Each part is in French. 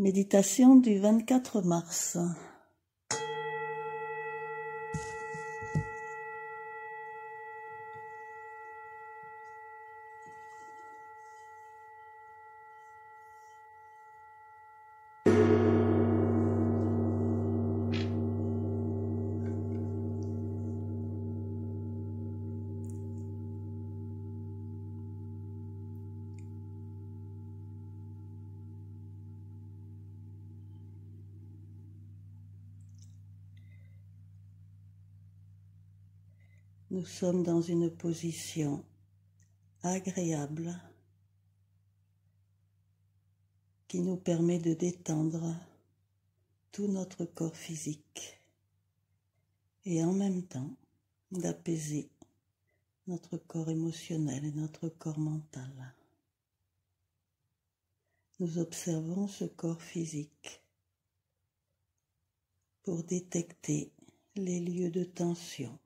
Méditation du 24 mars. Nous sommes dans une position agréable qui nous permet de détendre tout notre corps physique et en même temps d'apaiser notre corps émotionnel et notre corps mental. Nous observons ce corps physique pour détecter les lieux de tension.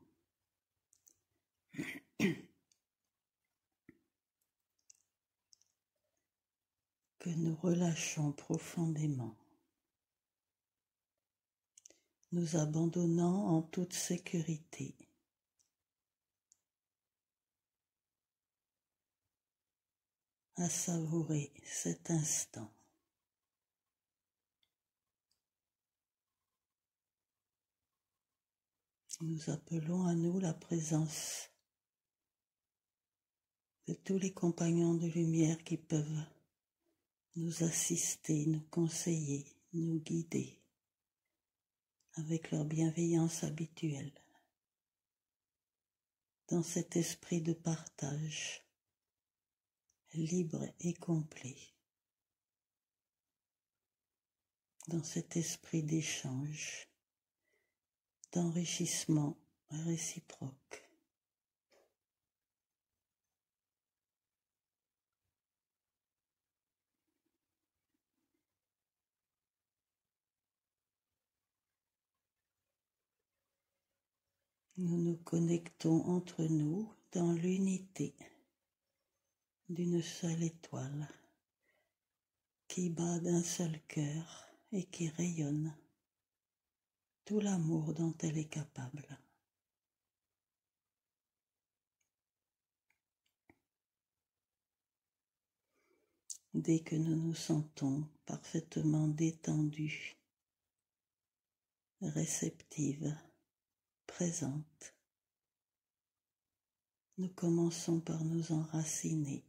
Que nous relâchons profondément, nous abandonnant en toute sécurité. À savourer cet instant. Nous appelons à nous la présence de tous les compagnons de lumière qui peuvent nous assister, nous conseiller, nous guider avec leur bienveillance habituelle dans cet esprit de partage libre et complet, dans cet esprit d'échange, d'enrichissement réciproque. Nous nous connectons entre nous dans l'unité d'une seule étoile qui bat d'un seul cœur et qui rayonne tout l'amour dont elle est capable. Dès que nous nous sentons parfaitement détendus, réceptives, présentes, nous commençons par nous enraciner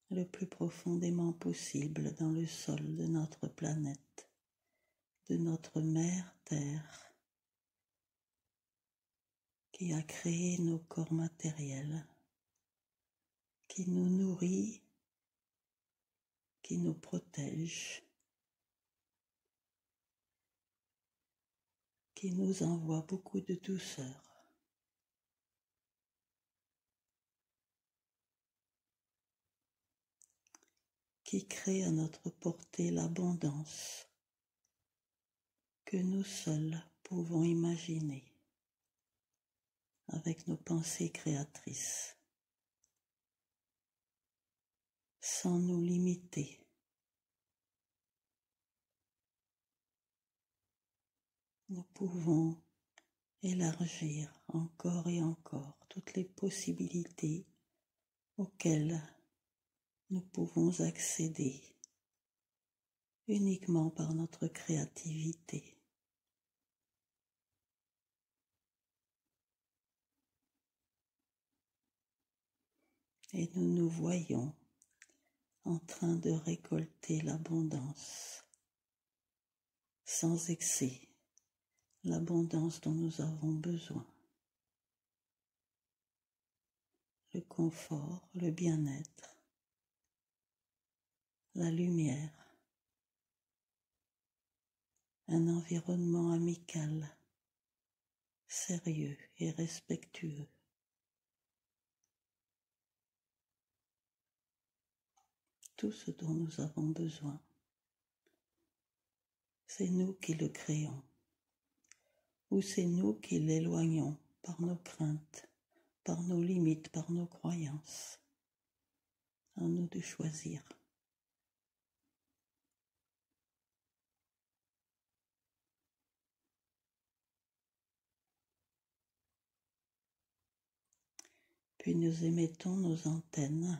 le plus profondément possible dans le sol de notre planète, de notre mère Terre, qui a créé nos corps matériels, qui nous nourrit, qui nous protège, qui nous envoie beaucoup de douceur. Qui crée à notre portée l'abondance que nous seuls pouvons imaginer avec nos pensées créatrices, sans nous limiter. Nous pouvons élargir encore et encore toutes les possibilités auxquelles nous pouvons accéder uniquement par notre créativité. Et nous nous voyons en train de récolter l'abondance, sans excès, l'abondance dont nous avons besoin. Le confort, le bien-être, la lumière, un environnement amical, sérieux et respectueux. Tout ce dont nous avons besoin, c'est nous qui le créons, ou c'est nous qui l'éloignons par nos craintes, par nos limites, par nos croyances. À nous de choisir. Puis nous émettons nos antennes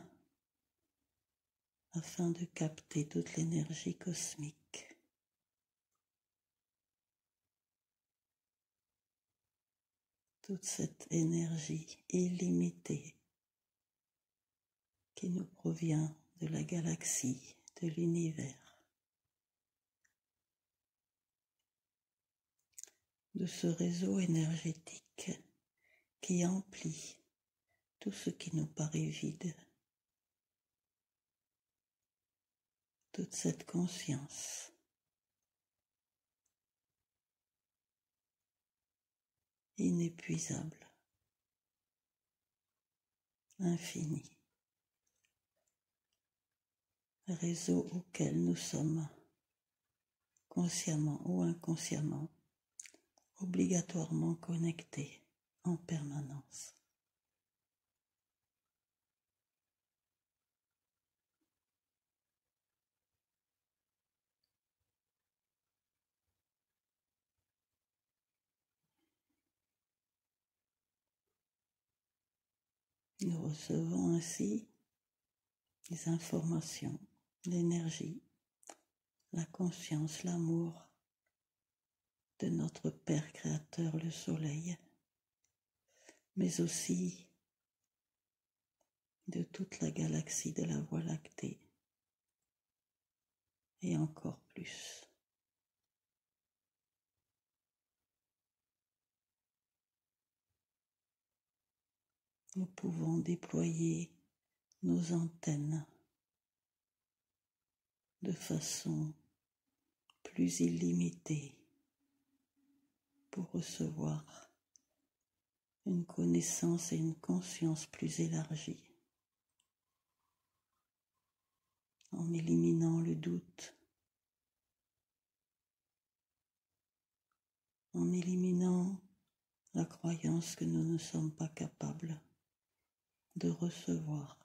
afin de capter toute l'énergie cosmique. Toute cette énergie illimitée qui nous provient de la galaxie, de l'univers, de ce réseau énergétique qui emplit tout ce qui nous paraît vide, toute cette conscience inépuisable, infinie, réseau auquel nous sommes, consciemment ou inconsciemment, obligatoirement connectés en permanence. Nous recevons ainsi les informations, l'énergie, la conscience, l'amour de notre Père Créateur, le Soleil, mais aussi de toute la galaxie de la Voie lactée, et encore plus. Nous pouvons déployer nos antennes de façon plus illimitée pour recevoir une connaissance et une conscience plus élargie, en éliminant le doute, en éliminant la croyance que nous ne sommes pas capables de recevoir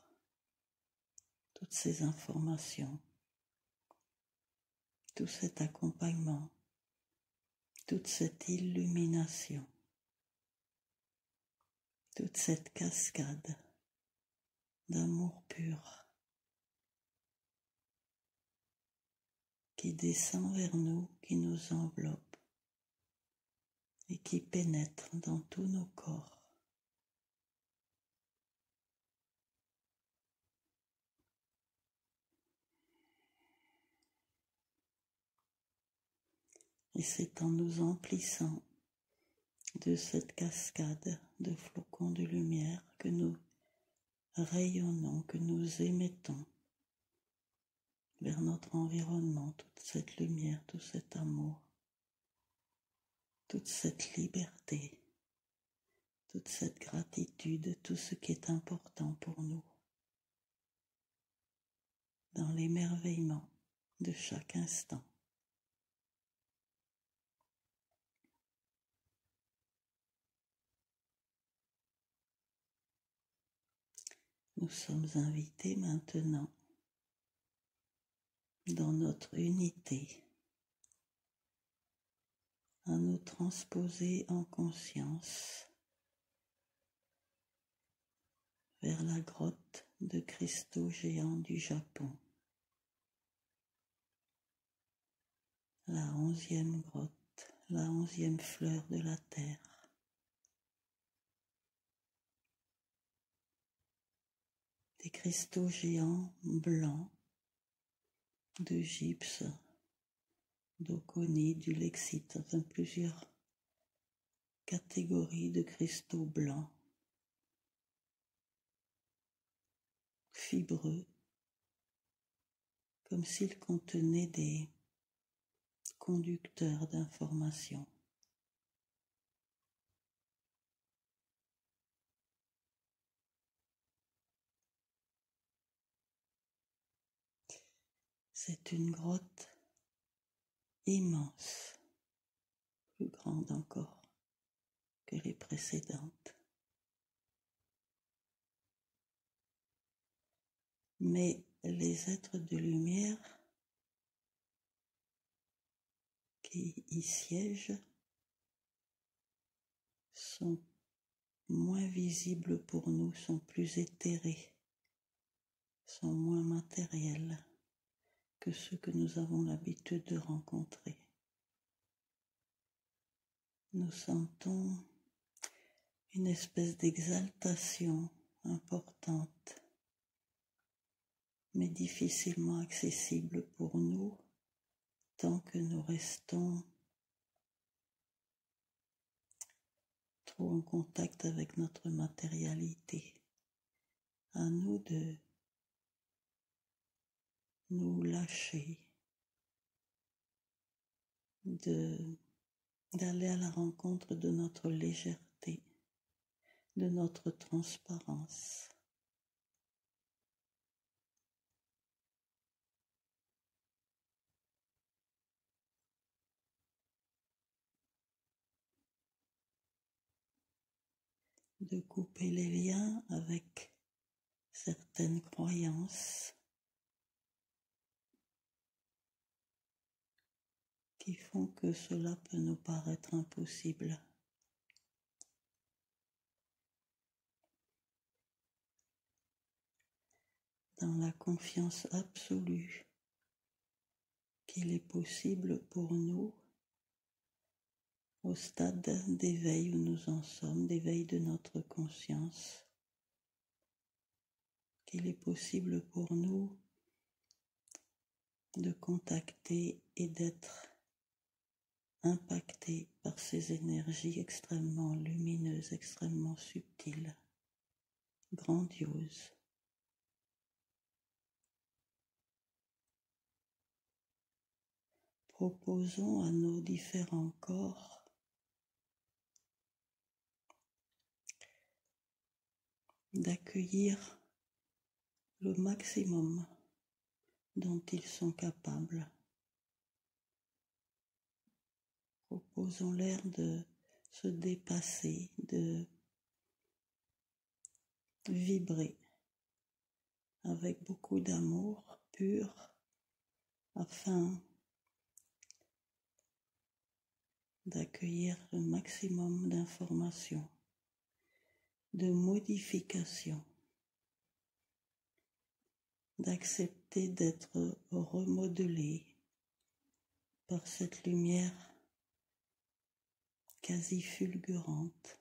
toutes ces informations, tout cet accompagnement, toute cette illumination, toute cette cascade d'amour pur qui descend vers nous, qui nous enveloppe et qui pénètre dans tous nos corps. Et c'est en nous emplissant de cette cascade de flocons de lumière que nous rayonnons, que nous émettons vers notre environnement toute cette lumière, tout cet amour, toute cette liberté, toute cette gratitude, tout ce qui est important pour nous, dans l'émerveillement de chaque instant. Nous sommes invités maintenant dans notre unité à nous transposer en conscience vers la grotte de cristaux géants du Japon, la 11e grotte, la 11e fleur de la terre. Des cristaux géants blancs de gypse, d'oconite, du lexite, enfin plusieurs catégories de cristaux blancs, fibreux, comme s'ils contenaient des conducteurs d'informations. C'est une grotte immense, plus grande encore que les précédentes. Mais les êtres de lumière qui y siègent sont moins visibles pour nous, sont plus éthérés, sont moins matériels que ceux que nous avons l'habitude de rencontrer. Nous sentons une espèce d'exaltation importante, mais difficilement accessible pour nous tant que nous restons trop en contact avec notre matérialité. À nous de nous lâcher, d'aller à la rencontre de notre légèreté, de notre transparence. De couper les liens avec certaines croyances qui font que cela peut nous paraître impossible. Dans la confiance absolue qu'il est possible pour nous, au stade d'éveil où nous en sommes, d'éveil de notre conscience, qu'il est possible pour nous de contacter et d'être impactés par ces énergies extrêmement lumineuses, extrêmement subtiles, grandioses. Proposons à nos différents corps d'accueillir le maximum dont ils sont capables. Proposons-leur de se dépasser, de vibrer avec beaucoup d'amour pur afin d'accueillir le maximum d'informations, de modifications, d'accepter d'être remodelé par cette lumière quasi fulgurante.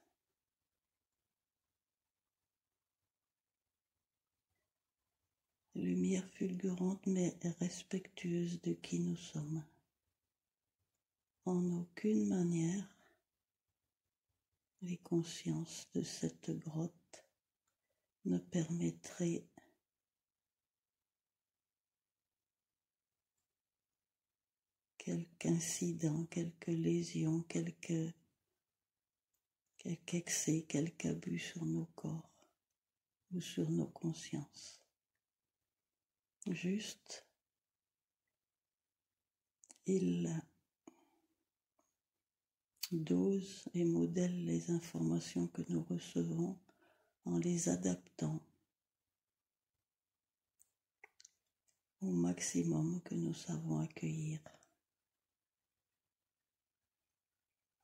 Lumière fulgurante mais respectueuse de qui nous sommes. En aucune manière, les consciences de cette grotte ne permettraient quelque incident, quelque lésion, quelque excès, quelque abus sur nos corps ou sur nos consciences. Juste, il dose et modèle les informations que nous recevons en les adaptant au maximum que nous savons accueillir.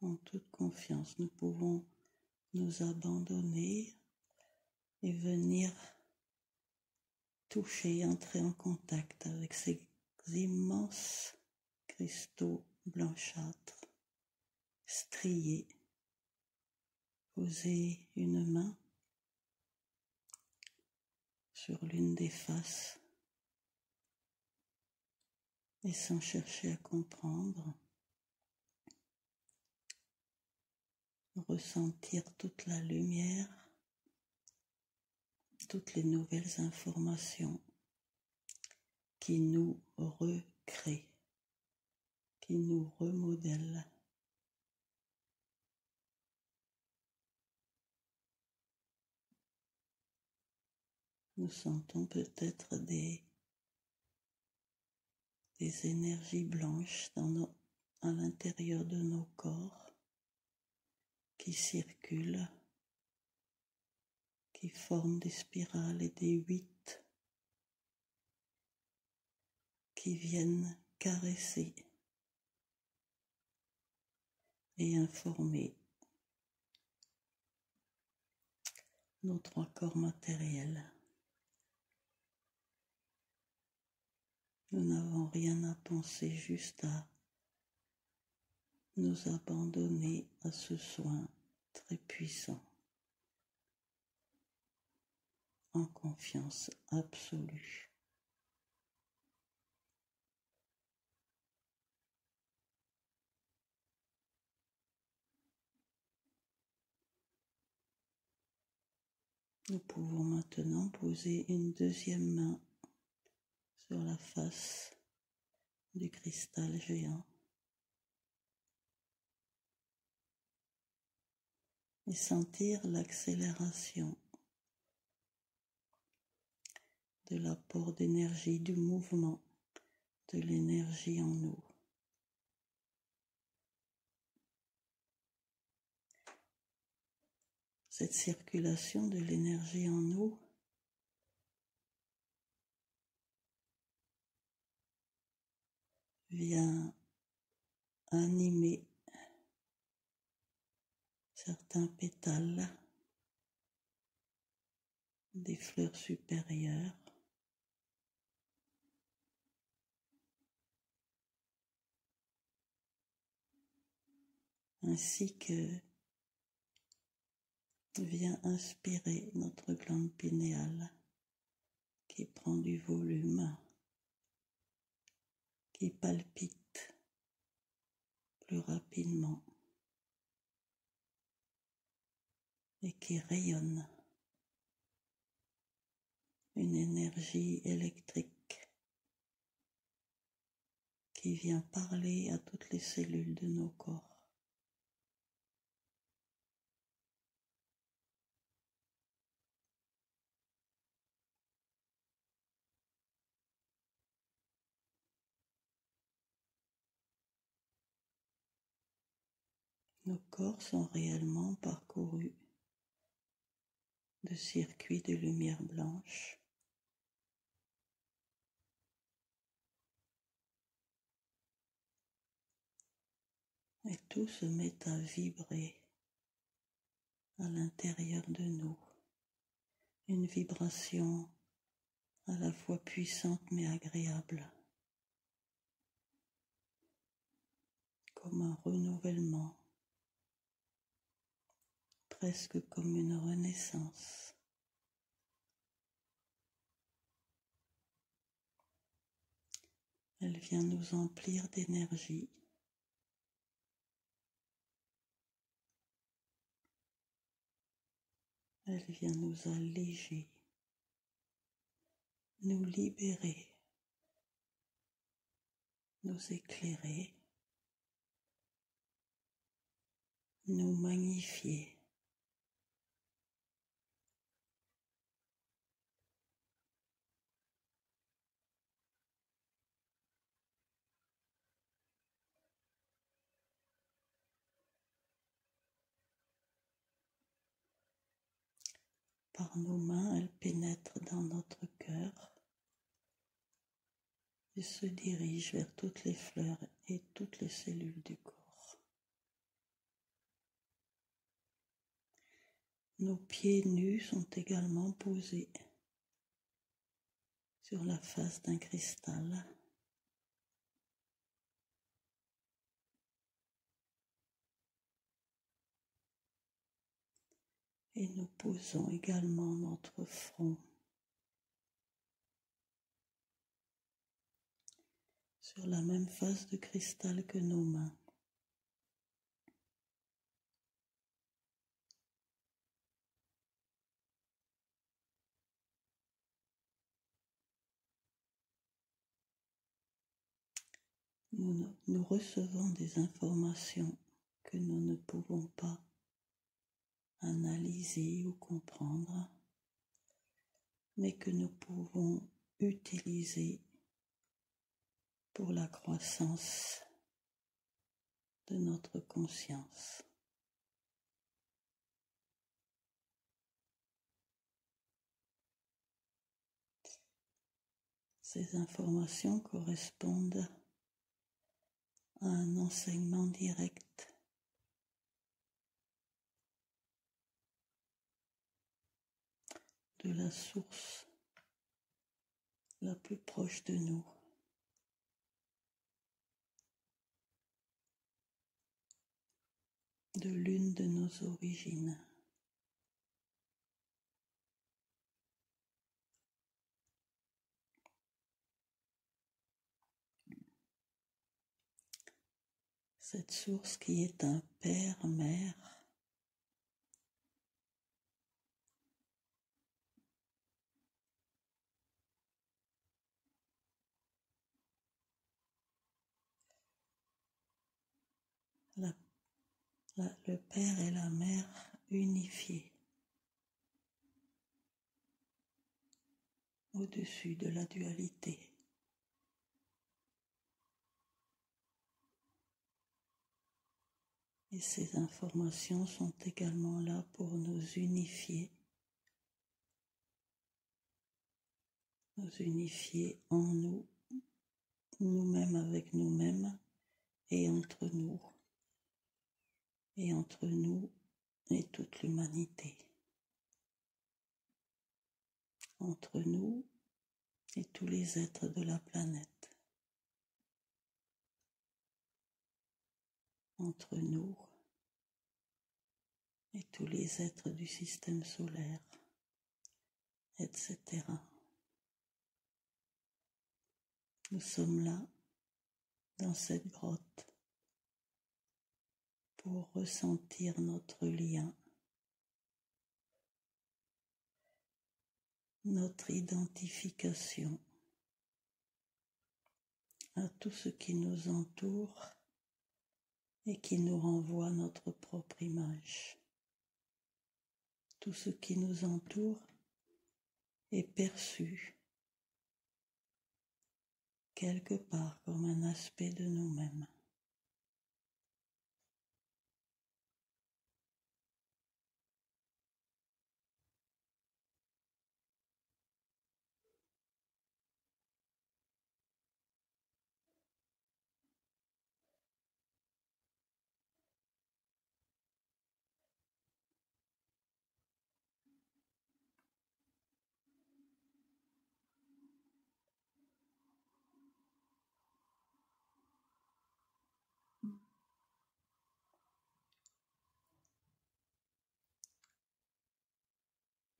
En toute confiance, nous pouvons nous abandonner et venir toucher, entrer en contact avec ces immenses cristaux blanchâtres, striés. Poser une main sur l'une des faces et sans chercher à comprendre, ressentir toute la lumière, toutes les nouvelles informations qui nous recréent, qui nous remodèlent. Nous sentons peut-être des énergies blanches à l'intérieur de nos corps qui circulent, qui forment des spirales et des 8 qui viennent caresser et informer nos 3 corps matériels. Nous n'avons rien à penser, juste à nous abandonner à ce soin très puissant, en confiance absolue. Nous pouvons maintenant poser une deuxième main sur la face du cristal géant et sentir l'accélération de l'apport d'énergie, du mouvement de l'énergie en nous. Cette circulation de l'énergie en nous vient animer certains pétales des fleurs supérieures, ainsi que vient inspirer notre glande pinéale qui prend du volume, qui palpite plus rapidement et qui rayonne une énergie électrique qui vient parler à toutes les cellules de nos corps. Nos corps sont réellement parcourus de circuits de lumière blanche et tout se met à vibrer à l'intérieur de nous, une vibration à la fois puissante mais agréable, comme un renouvellement, presque comme une renaissance. Elle vient nous emplir d'énergie. Elle vient nous alléger, nous libérer, nous éclairer, nous magnifier. Par nos mains, elle pénètre dans notre cœur et se dirige vers toutes les fleurs et toutes les cellules du corps. Nos pieds nus sont également posés sur la face d'un cristal. Et nous posons également notre front sur la même face de cristal que nos mains. Nous recevons des informations que nous ne pouvons pas analyser ou comprendre, mais que nous pouvons utiliser pour la croissance de notre conscience. Ces informations correspondent à un enseignement direct de la source la plus proche de nous. De l'une de nos origines. Cette source qui est un père-mère, le père et la mère unifiés au-dessus de la dualité. Et ces informations sont également là pour nous unifier en nous, nous-mêmes avec nous-mêmes et entre nous et toute l'humanité, entre nous et tous les êtres de la planète, entre nous et tous les êtres du système solaire, etc. Nous sommes là, dans cette grotte, pour ressentir notre lien, notre identification à tout ce qui nous entoure et qui nous renvoie notre propre image. Tout ce qui nous entoure est perçu quelque part comme un aspect de nous-mêmes.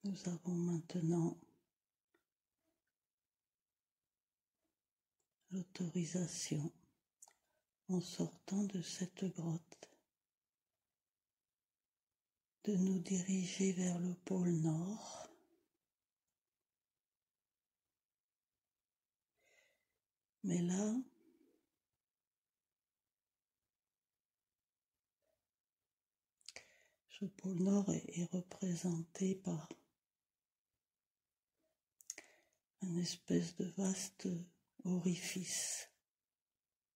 Nous avons maintenant l'autorisation, en sortant de cette grotte, de nous diriger vers le pôle Nord, mais là, ce pôle Nord est représenté par un espèce de vaste orifice,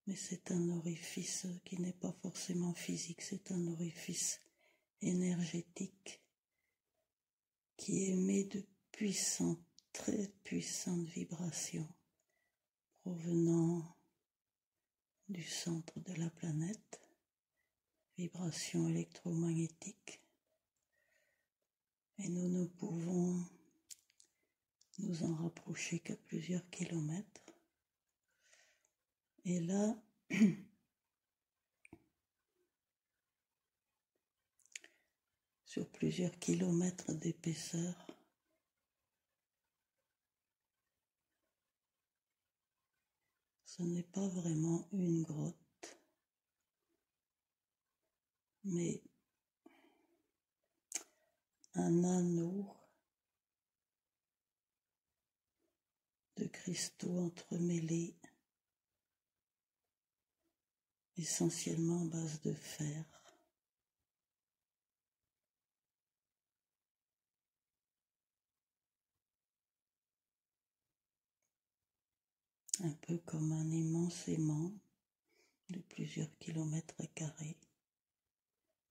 mais c'est un orifice qui n'est pas forcément physique, c'est un orifice énergétique qui émet de puissantes, très puissantes vibrations provenant du centre de la planète, vibrations électromagnétiques, et nous ne pouvons nous en rapprocher qu'à plusieurs kilomètres. Et là, sur plusieurs kilomètres d'épaisseur, ce n'est pas vraiment une grotte, mais un anneau de cristaux entremêlés, essentiellement en base de fer. Un peu comme un immense aimant de plusieurs kilomètres carrés,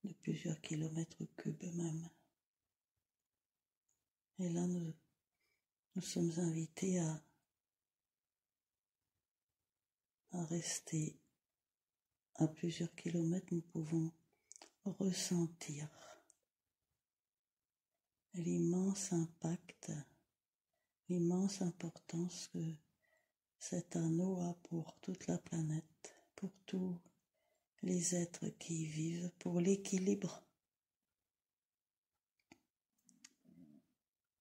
de plusieurs kilomètres cubes même. Et là, nous sommes invités à rester à plusieurs kilomètres. Nous pouvons ressentir l'immense impact l'immense importance que cet anneau a pour toute la planète, pour tous les êtres qui y vivent, pour l'équilibre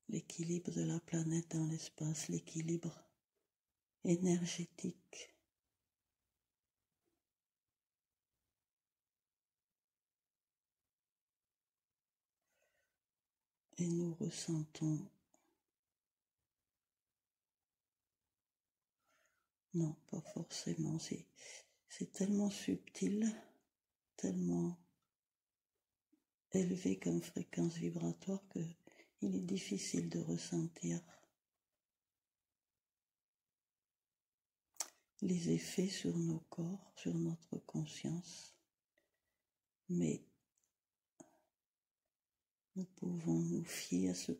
de la planète dans l'espace, l'équilibre énergétique. Et nous ressentons, non, pas forcément, c'est tellement subtil, tellement élevé comme fréquence vibratoire que il est difficile de ressentir les effets sur nos corps, sur notre conscience, mais nous pouvons nous fier à ce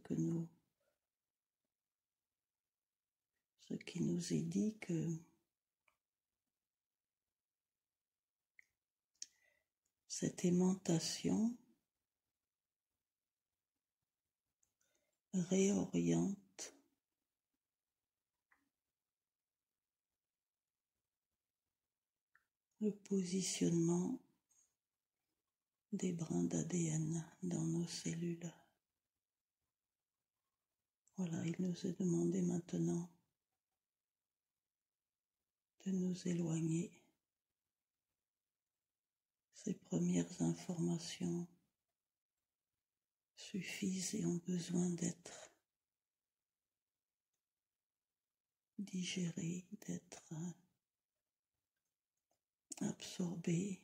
qui nous est dit, que cette aimantation réoriente le positionnement des brins d'ADN dans nos cellules. Voilà, il nous est demandé maintenant de nous éloigner. Ces premières informations suffisent et ont besoin d'être digérées, d'être absorbées.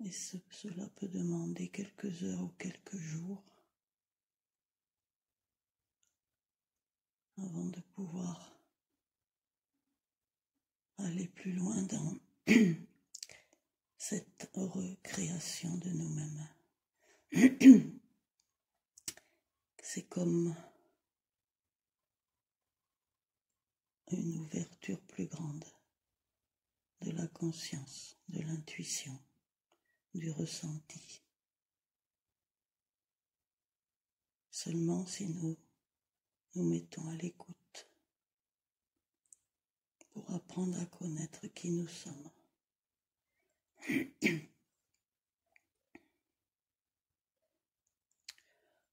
Et cela peut demander quelques heures ou quelques jours avant de pouvoir aller plus loin dans cette recréation de nous-mêmes. C'est comme une ouverture plus grande de la conscience, de l'intuition, du ressenti. Seulement si nous nous mettons à l'écoute pour apprendre à connaître qui nous sommes.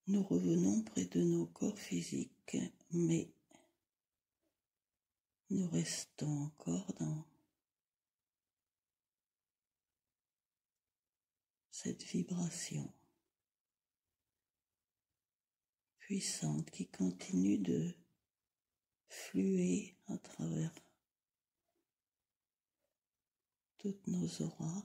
Nous revenons près de nos corps physiques, mais nous restons encore dans cette vibration puissante qui continue de fluer à travers toutes nos auras.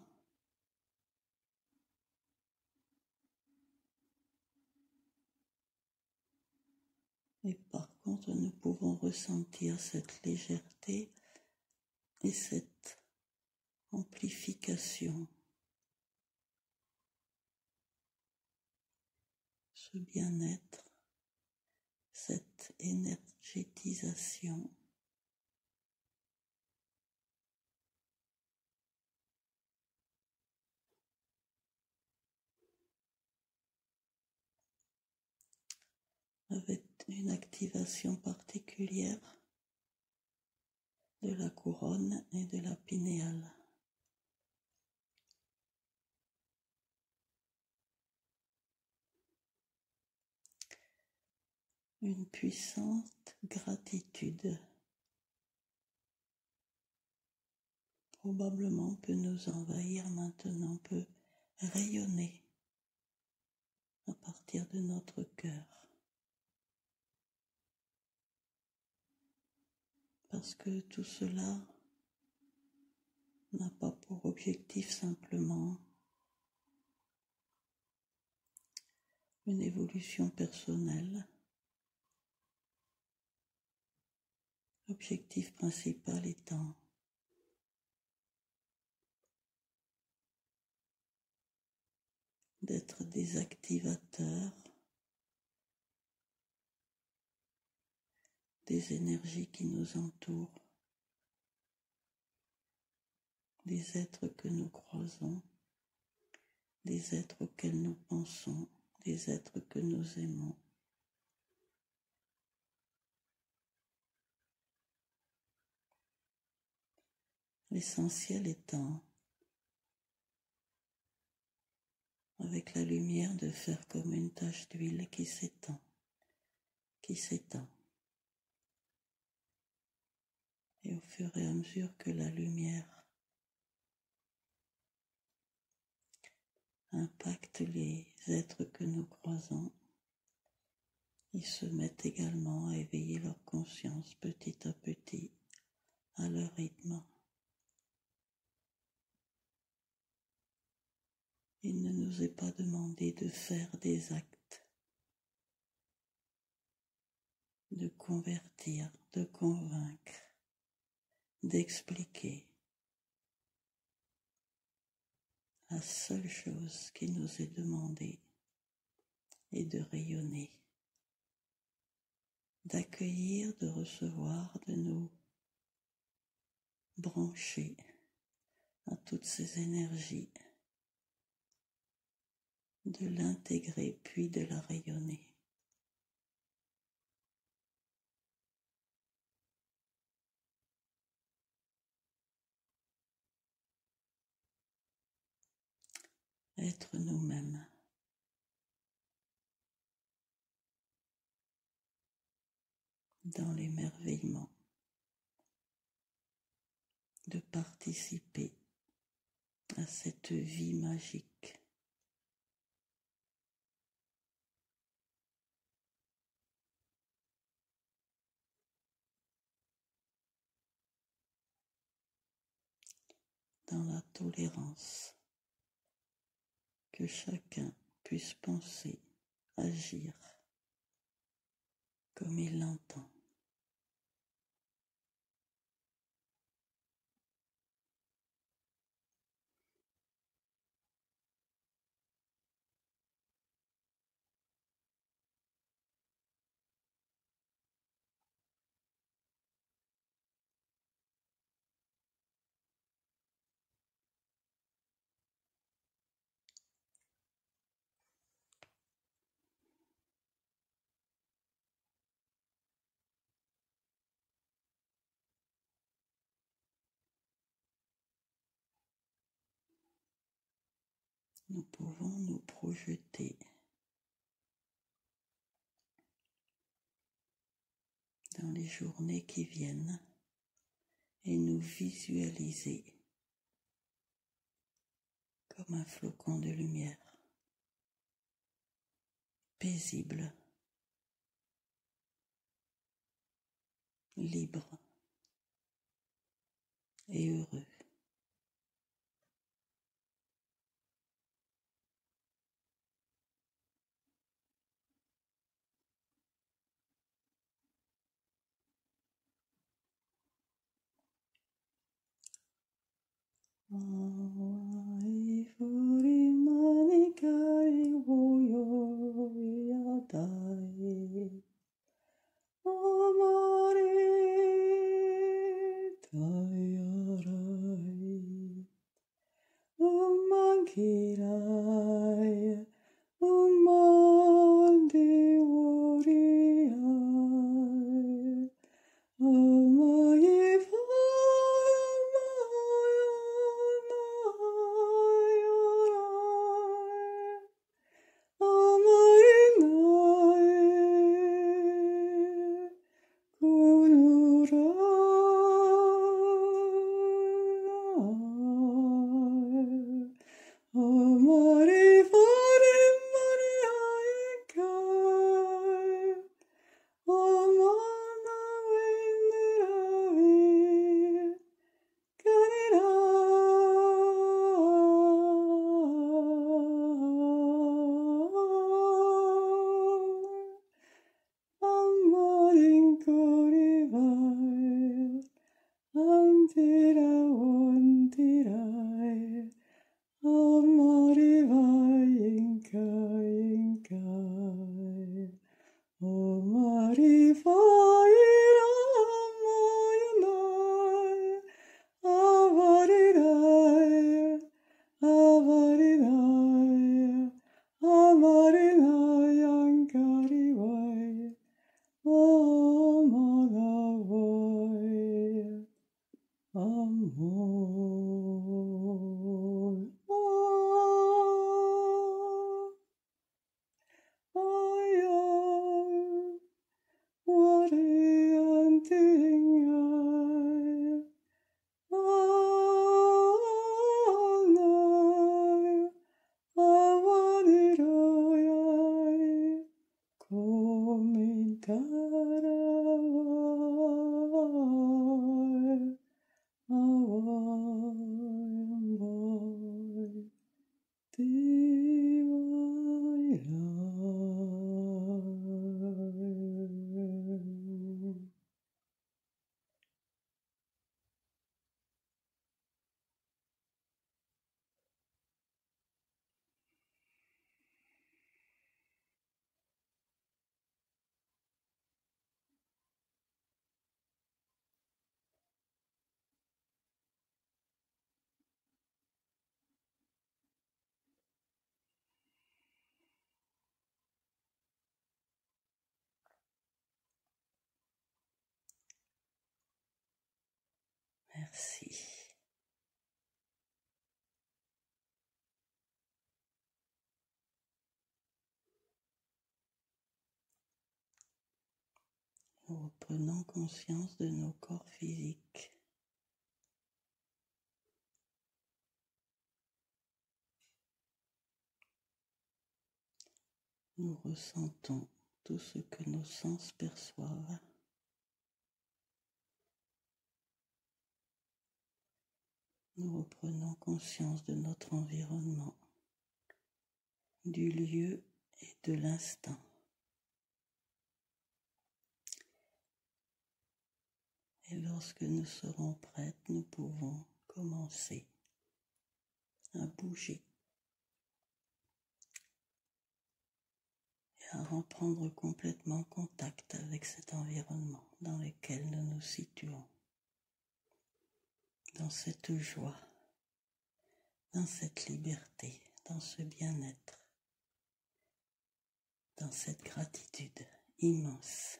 Et par contre, nous pouvons ressentir cette légèreté et cette amplification, ce bien-être, cette énergétisation. Avec une activation particulière de la couronne et de la pinéale. Une puissante gratitude probablement peut nous envahir maintenant, peut rayonner à partir de notre cœur. Parce que tout cela n'a pas pour objectif simplement une évolution personnelle. L'objectif principal étant d'être des activateurs des énergies qui nous entourent, des êtres que nous croisons, des êtres auxquels nous pensons, des êtres que nous aimons. l'essentiel étant, avec la lumière, de faire comme une tache d'huile qui s'étend, qui s'étend. Et au fur et à mesure que la lumière impacte les êtres que nous croisons, ils se mettent également à éveiller leur conscience petit à petit, à leur rythme. Il ne nous est pas demandé de faire des actes, de convertir, de convaincre, d'expliquer. La seule chose qui nous est demandée est de rayonner, d'accueillir, de recevoir, de nous brancher à toutes ces énergies, de l'intégrer puis de la rayonner. Être nous-mêmes. Dans l'émerveillement, de participer à cette vie magique. Dans la tolérance, que chacun puisse penser, agir comme il l'entend. Nous pouvons nous projeter dans les journées qui viennent et nous visualiser comme un flocon de lumière, paisible, libre et heureux. Oh, Merci. Nous reprenons conscience de nos corps physiques. Nous ressentons tout ce que nos sens perçoivent. Nous reprenons conscience de notre environnement, du lieu et de l'instant. Et lorsque nous serons prêtes, nous pouvons commencer à bouger et à reprendre complètement contact avec cet environnement dans lequel nous nous situons, dans cette joie, dans cette liberté, dans ce bien-être, dans cette gratitude immense.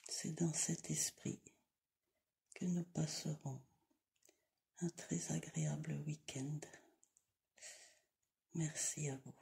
C'est dans cet esprit que nous passerons un très agréable week-end. Merci à vous.